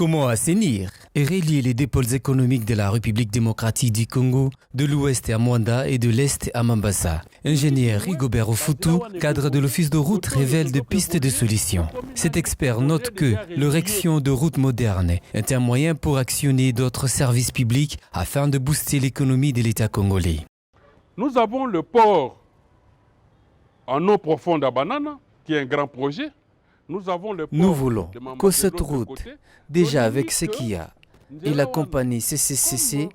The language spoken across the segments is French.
Comment assainir et relier les deux pôles économiques de la République démocratique du Congo, de l'ouest à Mwanda et de l'est à Mambasa? Ingénieur Rigobert Ofutu, cadre de l'Office de route, révèle des pistes de solutions. Cet expert note que l'érection de routes modernes est un moyen pour actionner d'autres services publics afin de booster l'économie de l'État congolais. Nous avons le port en eau profonde à Banana, qui est un grand projet. Nous voulons que cette route, déjà avec ce qu'il y a, et la compagnie CCCC,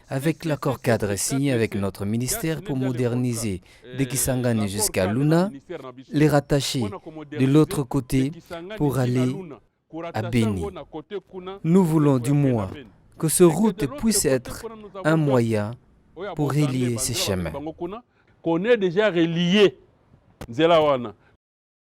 avec l'accord cadre signé avec notre ministère pour moderniser de Kisangani jusqu'à Luna, les rattacher de l'autre côté pour aller à Beni. Nous voulons du moins que cette route puisse être un moyen pour relier ces chemins. Qu'on est déjà relié.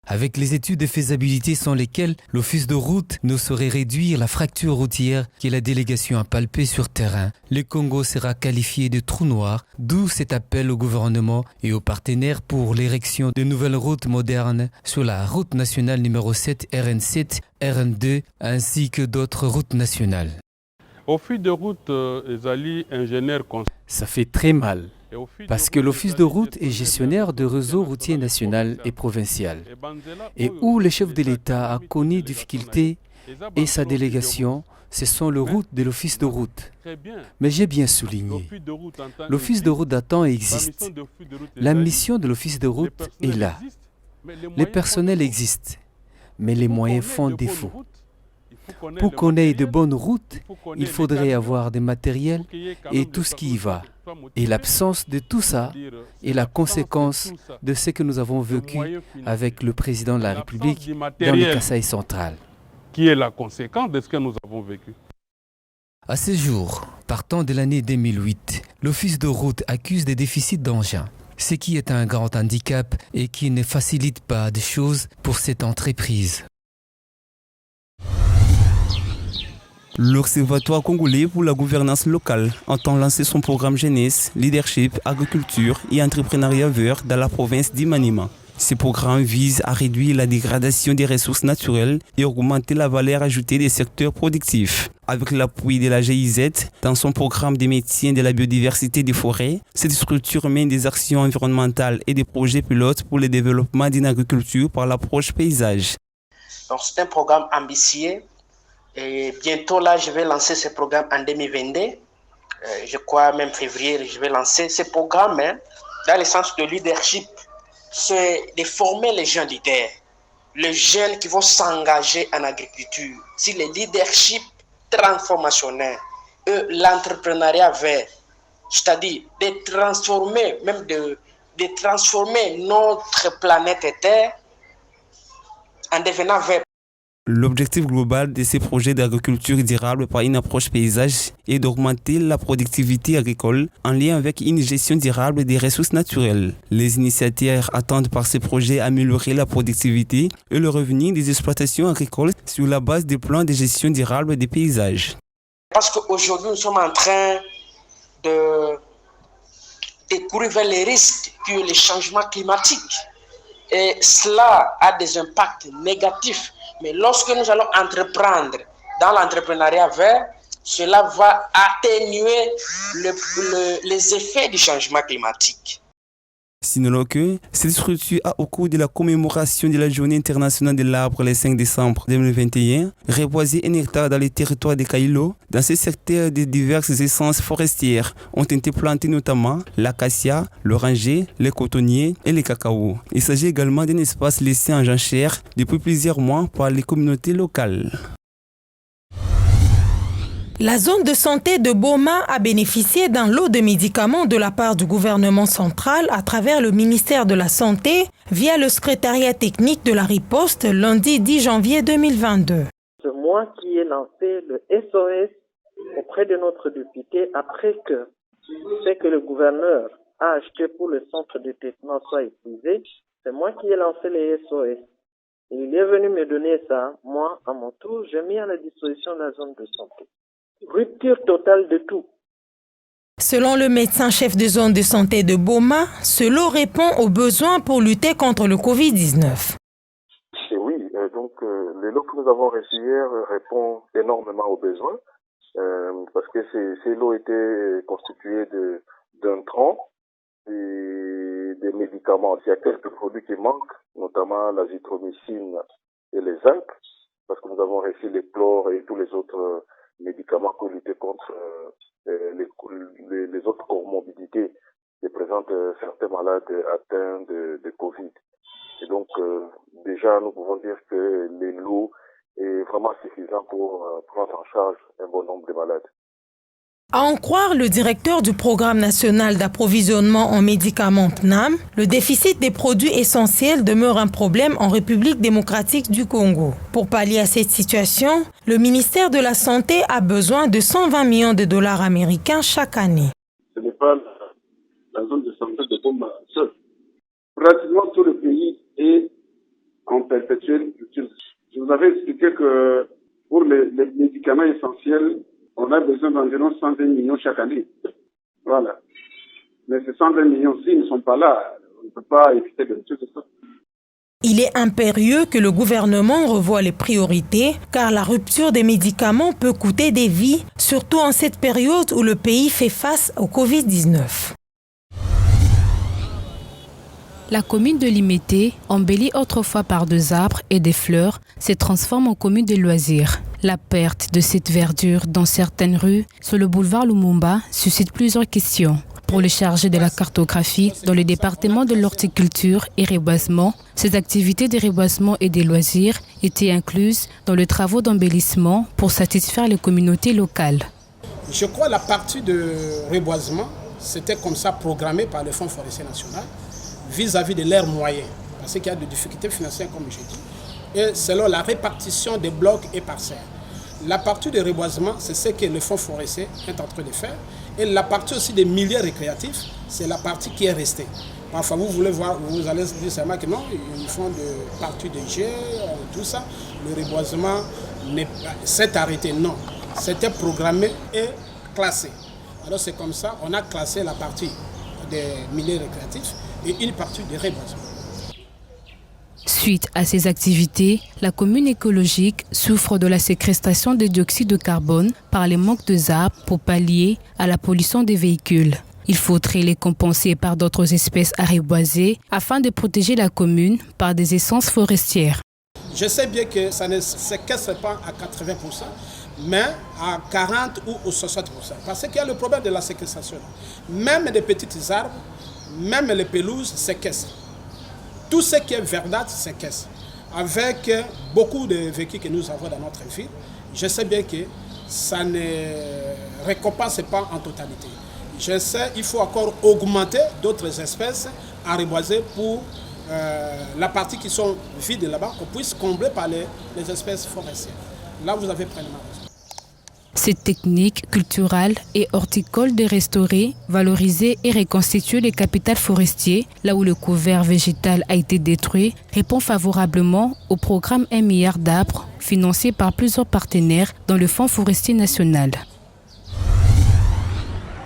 Avec les études de faisabilité sans lesquelles l'Office de route ne saurait réduire la fracture routière que la délégation a palpée sur terrain, le Congo sera qualifié de trou noir, d'où cet appel au gouvernement et aux partenaires pour l'érection de nouvelles routes modernes sur la route nationale numéro 7, RN7, RN2, ainsi que d'autres routes nationales. Office de route, ingénieur. Ça fait très mal. Parce que l'Office de route est gestionnaire de réseaux routiers national et provincial, et où le chef de l'État a connu difficultés et sa délégation, ce sont les routes de l'Office de route. Mais j'ai bien souligné, l'Office de route d'attente existe. La mission de l'Office de route est là. Le personnel existe, mais les moyens font défaut. Pour qu'on ait de bonnes routes, il faudrait avoir des matériels et tout ce qui y va. Et l'absence de tout ça est la conséquence de ce que nous avons vécu avec le président de la République dans le Kasaï central. Qui est la conséquence de ce que nous avons vécu. À ce jour, partant de l'année 2008, l'Office de route accuse des déficits d'engins, ce qui est un grand handicap et qui ne facilite pas des choses pour cette entreprise. L'Observatoire congolais pour la gouvernance locale entend lancer son programme jeunesse, leadership, agriculture et entrepreneuriat vert dans la province d'Imaniema. Ce programme vise à réduire la dégradation des ressources naturelles et augmenter la valeur ajoutée des secteurs productifs. Avec l'appui de la GIZ, dans son programme de maintien de la biodiversité des forêts, cette structure mène des actions environnementales et des projets pilotes pour le développement d'une agriculture par l'approche paysage. Donc c'est un programme ambitieux. Et bientôt, là, je vais lancer ce programme en 2022. Je crois même février, je vais lancer ce programme dans le sens de leadership. C'est de former les jeunes leaders, les jeunes qui vont s'engager en agriculture. Si le leadership transformationnel et l'entrepreneuriat vert, c'est-à-dire de transformer, même de transformer notre planète Terre en devenant vert. L'objectif global de ces projets d'agriculture durable par une approche paysage est d'augmenter la productivité agricole en lien avec une gestion durable des ressources naturelles. Les initiateurs attendent par ces projets améliorer la productivité et le revenu des exploitations agricoles sur la base des plans de gestion durable des paysages. Parce qu'aujourd'hui, nous sommes en train de courir vers les risques que les changements climatiques. Et cela a des impacts négatifs. Mais lorsque nous allons entreprendre dans l'entrepreneuriat vert, cela va atténuer les effets du changement climatique. Sinon que cette structure a, au cours de la commémoration de la Journée internationale de l'arbre le 5 décembre 2021, reboisé un hectare dans les territoires de Kailo. Dans ce secteur, de diverses essences forestières ont été plantées, notamment l'acacia, l'oranger, le cotonnier et le cacao. Il s'agit également d'un espace laissé en jachère depuis plusieurs mois par les communautés locales. La zone de santé de Boma a bénéficié d'un lot de médicaments de la part du gouvernement central à travers le ministère de la Santé via le secrétariat technique de la riposte lundi 10 janvier 2022. C'est moi qui ai lancé le SOS auprès de notre député après que ce que le gouverneur a acheté pour le centre de traitement soit épuisé. C'est moi qui ai lancé le SOS. Et il est venu me donner ça. Moi, à mon tour, j'ai mis à la disposition de la zone de santé. Rupture totale de tout. Selon le médecin-chef de zone de santé de Boma, ce lot répond aux besoins pour lutter contre le Covid-19. Oui, donc Le lot que nous avons reçu hier répond énormément aux besoins parce que ces lots étaient constitués d'un tronc et des médicaments. Il y a quelques produits qui manquent, notamment l'azithromycine et les zinc, parce que nous avons reçu les chlores et tous les autres médicaments pour lutter contre les autres comorbidités que présentent certains malades atteints de Covid. Et donc, déjà, nous pouvons dire que les lots est vraiment suffisant pour prendre en charge un bon nombre de malades. À en croire le directeur du Programme national d'approvisionnement en médicaments PNAM, le déficit des produits essentiels demeure un problème en République démocratique du Congo. Pour pallier à cette situation, le ministère de la Santé a besoin de 120 millions de dollars américains chaque année. Ce n'est pas la zone de santé de Goma seule. Pratiquement tout le pays est en perpétuelle culture. Je vous avais expliqué que pour les médicaments essentiels, on a besoin d'environ 120 millions chaque année. Voilà. Mais ces 120 millions-ci ne sont pas là. On ne peut pas éviter de tout ça. Il est impérieux que le gouvernement revoie les priorités, car la rupture des médicaments peut coûter des vies, surtout en cette période où le pays fait face au Covid-19. La commune de Limete, embellie autrefois par des arbres et des fleurs, se transforme en commune de loisirs. La perte de cette verdure dans certaines rues, sur le boulevard Lumumba, suscite plusieurs questions. Pour le chargé de la cartographie dans le département de l'horticulture et reboisement, ces activités de reboisement et des loisirs étaient incluses dans les travaux d'embellissement pour satisfaire les communautés locales. Je crois que la partie de reboisement, c'était comme ça programmé par le Fonds forestier national vis-à-vis de leurs moyens, parce qu'il y a des difficultés financières, comme je dis, et selon la répartition des blocs et parcelles. La partie de reboisement, c'est ce que le Fonds forestier est en train de faire. Et la partie aussi des milieux récréatifs, c'est la partie qui est restée. Parfois, vous voulez voir, vous allez dire seulement que non, ils font de partie de jeux, tout ça. Le reboisement s'est arrêté. Non, c'était programmé et classé. Alors c'est comme ça, on a classé la partie des milieux récréatifs et une partie de reboisement. Suite à ces activités, la commune écologique souffre de la séquestration de dioxyde de carbone par les manques de arbres pour pallier à la pollution des véhicules. Il faudrait les compenser par d'autres espèces à reboiser afin de protéger la commune par des essences forestières. Je sais bien que ça ne séquestre pas à 80%, mais à 40 ou au 60%. Parce qu'il y a le problème de la séquestration. Même les petits arbres, même les pelouses séquestrent. Tout ce qui est verdâtre séquestre. Avec beaucoup de véhicules que nous avons dans notre ville, je sais bien que ça ne récompense pas en totalité. Je sais qu'il faut encore augmenter d'autres espèces à reboiser pour la partie qui sont vides là-bas, qu'on puisse combler par les espèces forestières. Là, vous avez pleinement raison. Cette technique culturelle et horticole de restaurer, valoriser et reconstituer les capitales forestiers, là où le couvert végétal a été détruit, répond favorablement au programme 1 milliard d'arbres financé par plusieurs partenaires dans le Fonds forestier national.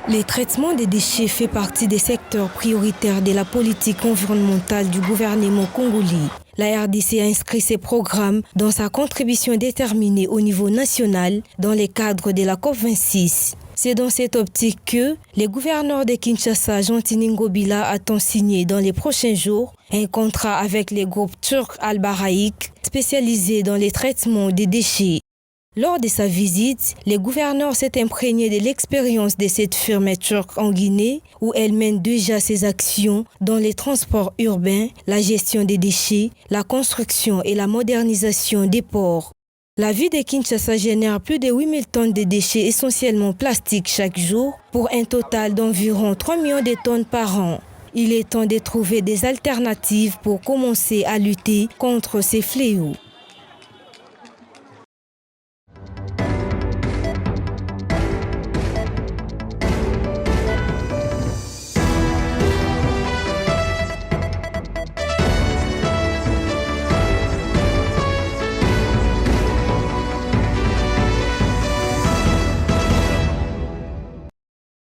Le traitement des déchets fait partie des secteurs prioritaires de la politique environnementale du gouvernement congolais. La RDC a inscrit ces programmes dans sa contribution déterminée au niveau national dans le cadre de la COP26. C'est dans cette optique que les gouverneurs de Kinshasa, Gentini Ngobila, attendent signer dans les prochains jours un contrat avec les groupes turcs Al-Baraïk spécialisés dans les traitements des déchets. Lors de sa visite, le gouverneur s'est imprégné de l'expérience de cette firme turque en Guinée, où elle mène déjà ses actions dans les transports urbains, la gestion des déchets, la construction et la modernisation des ports. La ville de Kinshasa génère plus de 8000 tonnes de déchets essentiellement plastiques chaque jour, pour un total d'environ 3 millions de tonnes par an. Il est temps de trouver des alternatives pour commencer à lutter contre ces fléaux.